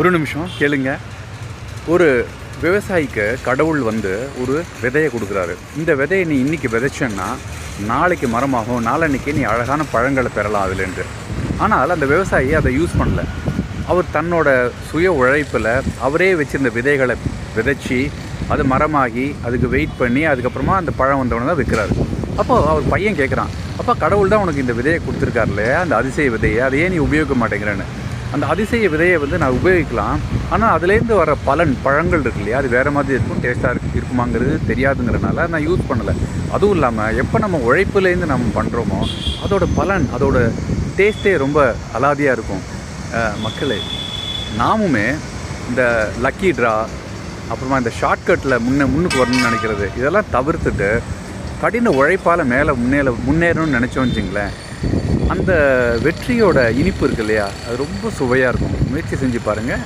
ஒரு நிமிஷம் கேளுங்க. ஒரு விவசாயிக்கு கடவுள் ஒரு விதையை கொடுக்குறாரு. இந்த விதையை நீ இன்றைக்கி விதைச்சேன்னா நாளைக்கு மரமாகும், நாளன்னைக்கு நீ அழகான பழங்களை பெறலாம் அதுலேருந்து. ஆனால் அந்த விவசாயி அதை யூஸ் பண்ணல. அவர் தன்னோட சுய உழைப்பில் அவரே வச்சுருந்த விதைகளை விதைச்சி அது மரமாகி அதுக்கு வெயிட் பண்ணி அதுக்கப்புறமா அந்த பழம் வந்தவொடனே தான் விற்கிறாரு. அப்போது அவர் பையன் கேட்குறான், அப்பா கடவுள் தான் உனக்கு இந்த விதையை கொடுத்துருக்காரு இல்லையா, அந்த அதிசய விதையை, அதையே நீ உபயோகிக்க மாட்டேங்கிறேன்னு. அந்த அதிசய விதையை நான் உபயோகிக்கலாம், ஆனால் அதுலேருந்து வர பழங்கள் இருக்கு இல்லையா, அது வேறு மாதிரி இருக்கும், டேஸ்ட்டாக இருக்குமாங்கிறது தெரியாதுங்கிறனால நான் யூஸ் பண்ணலை. அதுவும் இல்லாமல் எப்போ நம்ம உழைப்புலேருந்து நம்ம பண்ணுறோமோ அதோட பலன், அதோட டேஸ்ட்டே ரொம்ப அலாதியாக இருக்கும். மக்களே, நாமுமே இந்த லக்கி ட்ரா, அப்புறமா இந்த ஷார்ட்கட்டில் முன்னுக்கு வரணும்னு நினைக்கிறது, இதெல்லாம் தவிர்த்துட்டு கடின உழைப்பால் முன்னேறணும்னு நினச்சோன்னு வச்சிங்களேன், அந்த வெற்றியோட இனிப்பு இருக்கு இல்லையா, அது ரொம்ப சுவையாக இருக்கும். முயற்சி செஞ்சு பாருங்கள்.